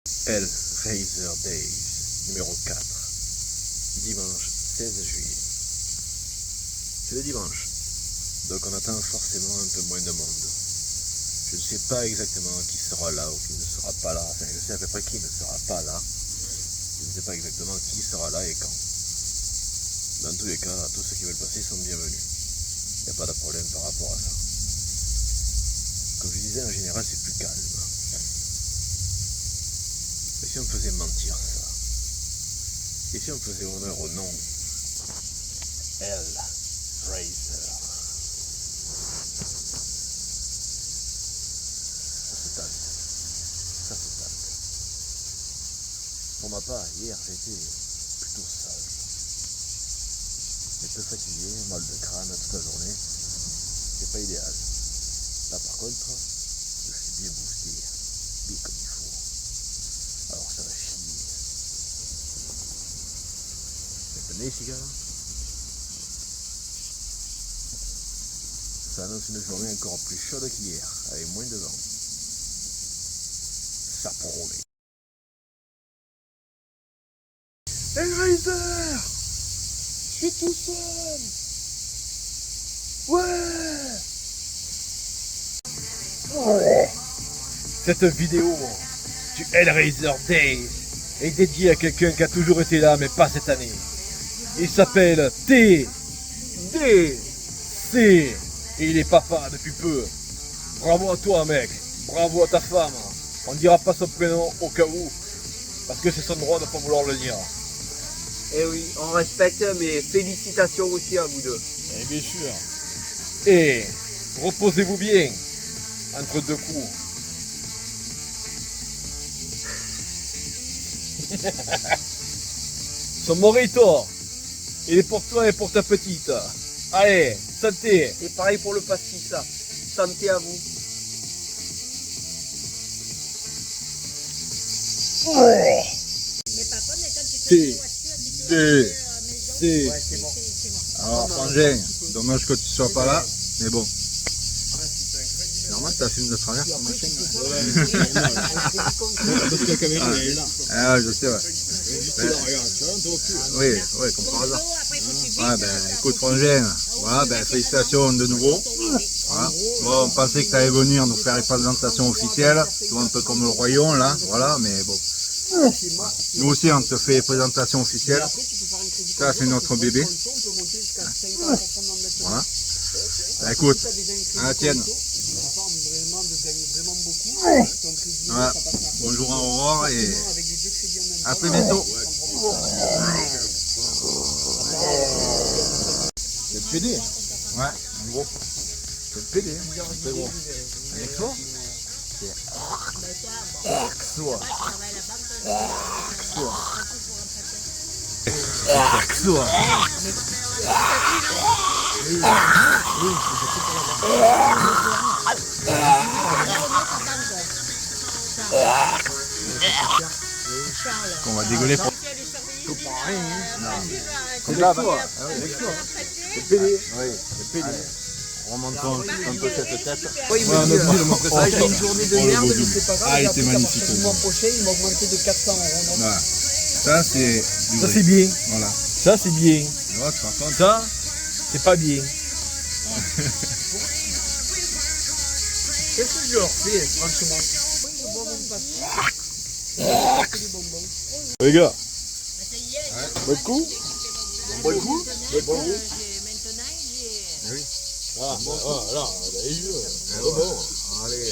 Hellraiser Days, numéro 4, dimanche 16 juillet. C'est le dimanche, donc on attend forcément un peu moins de monde. Je ne sais pas exactement qui sera là ou qui ne sera pas là, enfin je sais à peu près qui ne sera pas là. Je ne sais pas exactement qui sera là et quand. Dans tous les cas, tous ceux qui veulent passer sont bienvenus. Il n'y a pas de problème par rapport à ça. Comme je disais, en général c'est plus calme. Et si on faisait mentir ça? Et si on faisait honneur au nom Hellraiser? Ça se tente. Ça se tente. Pour ma part, hier j'étais plutôt sage. J'étais fatigué, mal de crâne toute la journée. C'est pas idéal. Là par contre, je suis bien boosté. Bien comme il faut. Alors ça va chier. Tenez les cigares. Ça annonce une journée encore plus chaude qu'hier, avec moins de vent. Ça promet. Hellraiser! Je suis tout seul! Ouais! Cette vidéo du Hellraiser Days est dédiée à quelqu'un qui a toujours été là, mais pas cette année. Il s'appelle TDC et il est papa depuis peu. Bravo à toi mec, bravo à ta femme. On ne dira pas son prénom au cas où, parce que c'est son droit de ne pas vouloir le dire. Eh oui, on respecte, mais félicitations aussi à vous deux. Et bien sûr. Et reposez-vous bien entre deux coups. Son morito, il est pour toi et pour ta petite. Allez, santé. Et pareil pour le pastis, ça. Santé à vous. TDC. Ouais, c'est bon. Alors frangin, dommage que tu sois pas là, mais bon. Normal, t'as film de travers sur ma chaîne. Parce que la caméra elle est là. Ah, je sais, ouais. Juste là, regarde, tu vois, on te voit plus. Oui, comme par hasard. Ouais, ben écoute frangin, voilà, ben félicitations de nouveau. Voilà. Bon, on pensait que tu allais venir nous faire une présentation officielle, tu vois, un peu comme le royaume là, voilà, mais bon. Nous aussi on te fait une présentation officielle. Ça c'est notre bébé. Voilà. Ben, écoute, à la tienne. Voilà. Bonjour à Aurore et à très bientôt. C'est le PD. Ouais, en gros. C'est le PD, c'est gros. Avec toi? C'est On va dégueuler pour... comme là, avec toi. C'est le PD. Oui, c'est le PD. Remontons un peu cette tête. Oui, il me dit, j'ai une journée de merde, mais c'est pas grave. Ah, il et était après, magnifique. à partir du mois prochain, il m'a augmenté de 400 €. Voilà. Ça c'est... du Ça vrai. c'est bien. Voilà. Ça c'est bien. L'autre par contre... Ça, c'est pas bien. Qu'est-ce que je leur fais, franchement? Les gars. Votre coup? Votre coup? Votre coup? Ah, là, les yeux. Bon.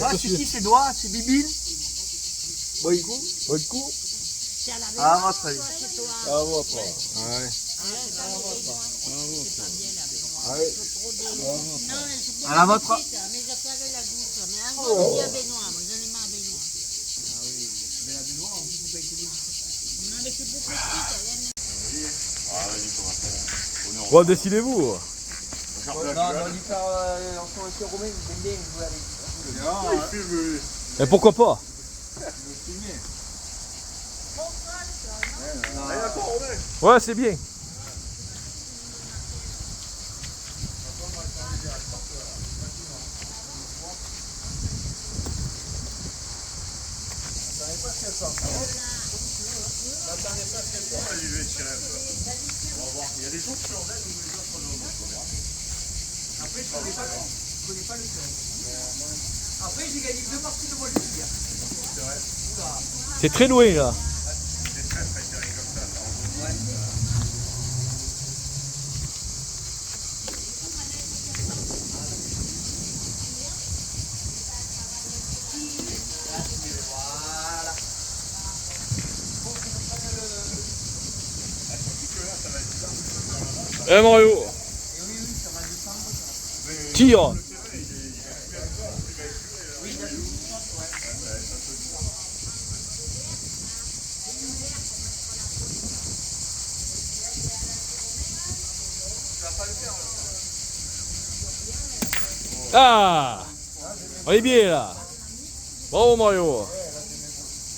Ah, c'est qui ces doigts? C'est Bibine? Votre coup? Ah, votre avis. Ah, votre. Ouais. À la vôtre? Bon, décidez-vous. Non, on va lui faire un Romain, il aime bien jouer avec. Et pourquoi pas? Ouais, c'est bien. pas ce qu'elle sent. Après, je connais pas le club. Après, j'ai gagné 2 parties de voile hier. C'est très loin là. Mario. Tire. Ah, on est bien là. Bravo Mario.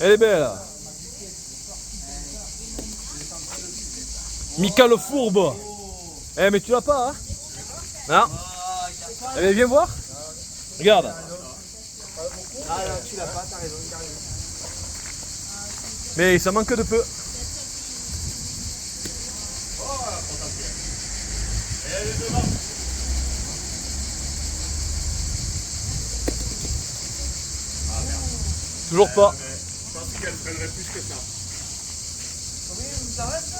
Elle est belle. Mika le fourbe. Eh mais tu l'as pas hein? Non. Eh bien viens voir. Regarde. Ah là, tu l'as pas, t'as raison, t'as raison. Mais ça manque de peu. Toujours pas. Je pensais qu'elle prendrait plus que ça. Combien vous en reste?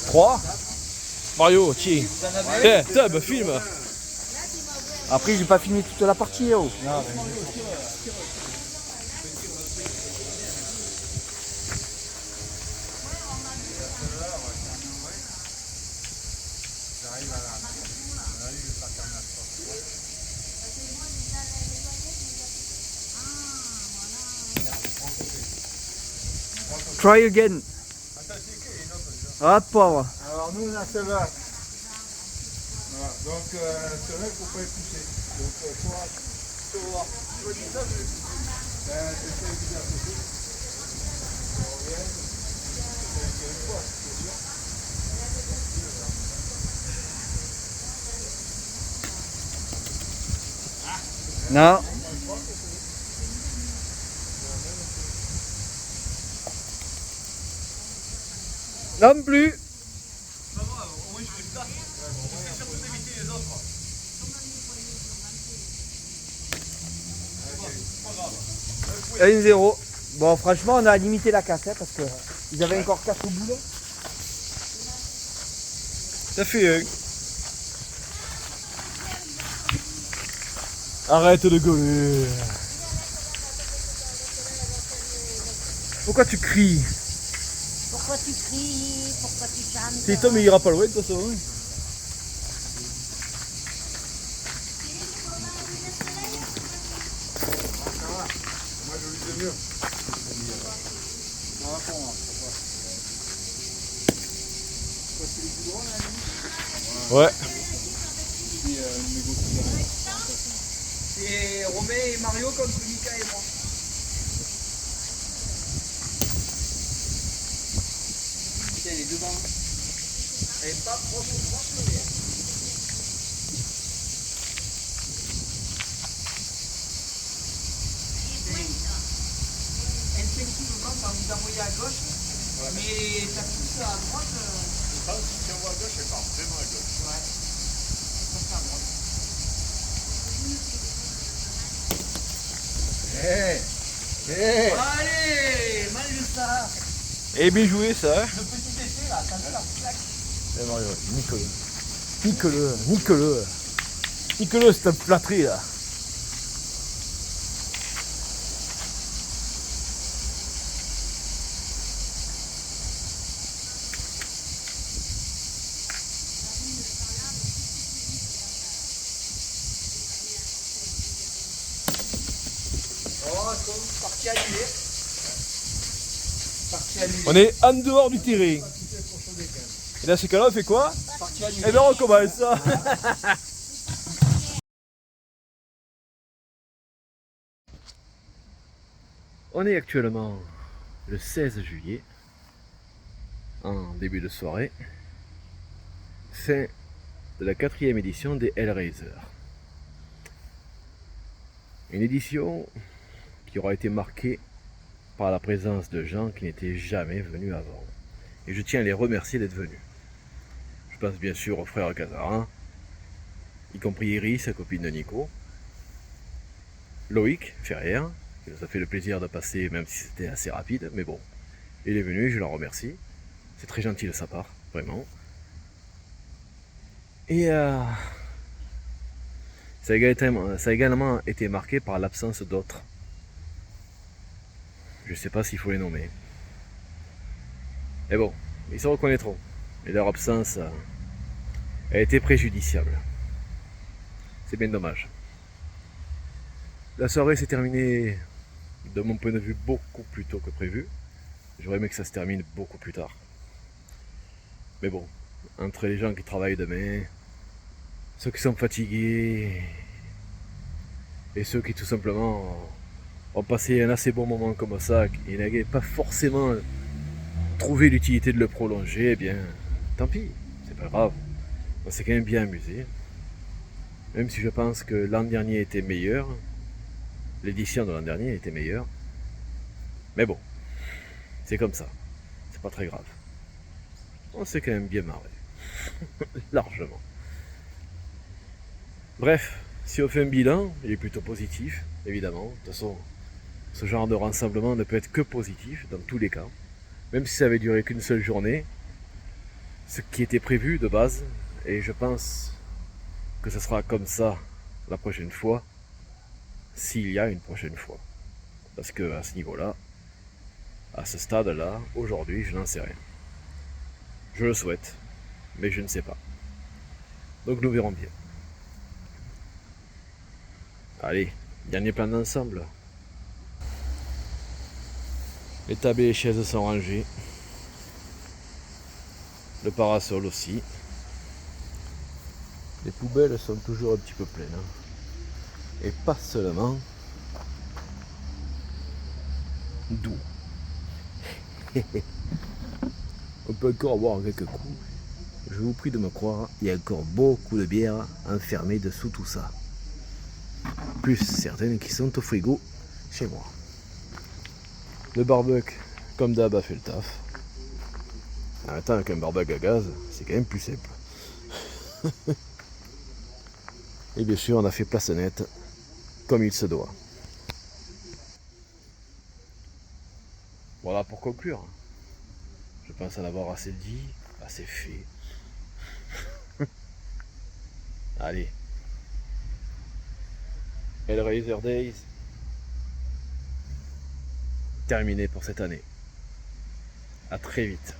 3. Mario, tiens. Eh, Tub, filme. Après, j'ai pas fini toute la partie. Oh. Non, try again. Ah, pauvre. Alors nous on a celle-là. Voilà. Donc celle-là il ne faut pas épouser. Donc soit tu vois dis ça, c'est ça évidemment à côté. On revient. C'est une fois, c'est sûr. Non. Non plus. Et 1-0. Bon, franchement, on a limité la casse hein, parce que ils avaient encore 4 au boulot. Ça fait. Arrête de gueuler. Pourquoi tu cries? Pourquoi tu cries? Pourquoi tu chantes? Si Tom il ira pas loin de toute façon. Hein. Moi je lui dis mieux. Ouais. C'est Romain et Mario contre Mika et moi. Tiens, les deux bancs. Elle est pas proche. Elle fait tout le temps, ça va nous envoyer à gauche. Mais ça pousse à droite. Je pense que si on voit à gauche, elle part vraiment à gauche. Ouais. Ça pousse à droite. Allez, mange ça. Et bien joué ça. Hein. Le petit essai là, t'as vu la plaque? Eh Mario, nique-le. Nique-le, nique-le. Nique-le cette plâtrée là. Oh, partie annulée. Partie annulée. On est en dehors du terrain. Et dans ce cas-là, on fait quoi? Partie annulée. Eh bien, on recommence. On est actuellement le 16 juillet, en début de soirée, fin de la 4e édition des Hellraiser. Une édition qui aura été marquée par la présence de gens qui n'étaient jamais venus avant. Et je tiens à les remercier d'être venus. Je pense bien sûr aux frères Cazarin, y compris Iris, sa copine de Nico, Loïc Ferrière, qui nous a fait le plaisir de passer, même si c'était assez rapide, mais bon, il est venu, je l'en remercie. C'est très gentil de sa part, vraiment. Et ça a également été marqué par l'absence d'autres. Je ne sais pas s'il faut les nommer. Mais bon, ils se reconnaîtront. Et leur absence a été préjudiciable. C'est bien dommage. La soirée s'est terminée, de mon point de vue, beaucoup plus tôt que prévu. J'aurais aimé que ça se termine beaucoup plus tard. Mais bon, entre les gens qui travaillent demain, ceux qui sont fatigués et ceux qui tout simplement ont passé un assez bon moment comme ça et n'avaient pas forcément trouvé l'utilité de le prolonger, eh bien, tant pis, c'est pas grave. On s'est quand même bien amusé. Même si je pense que l'an dernier était meilleur, l'édition de l'an dernier était meilleure. Mais bon, c'est comme ça, c'est pas très grave. On s'est quand même bien marré. Largement. Bref, si on fait un bilan, il est plutôt positif, évidemment. De toute façon, ce genre de rassemblement ne peut être que positif dans tous les cas. Même si ça avait duré qu'une seule journée, ce qui était prévu de base, et je pense que ce sera comme ça la prochaine fois, s'il y a une prochaine fois. Parce que à ce niveau-là, à ce stade-là, aujourd'hui, je n'en sais rien. Je le souhaite, mais je ne sais pas. Donc nous verrons bien. Allez, dernier plan d'ensemble. Les tables et les chaises sont rangées. Le parasol aussi. Les poubelles sont toujours un petit peu pleines. Et pas seulement d'eau. On peut encore boire quelques coups. Je vous prie de me croire, il y a encore beaucoup de bière enfermée dessous tout ça. Plus certaines qui sont au frigo chez moi. Le barbecue, comme d'hab, a fait le taf. En même temps, avec un barbecue à gaz, c'est quand même plus simple. Et bien sûr, on a fait place nette, comme il se doit. Voilà pour conclure. Je pense en avoir assez dit, assez fait. Allez. Hellraiser Days, terminé pour cette année. À très vite.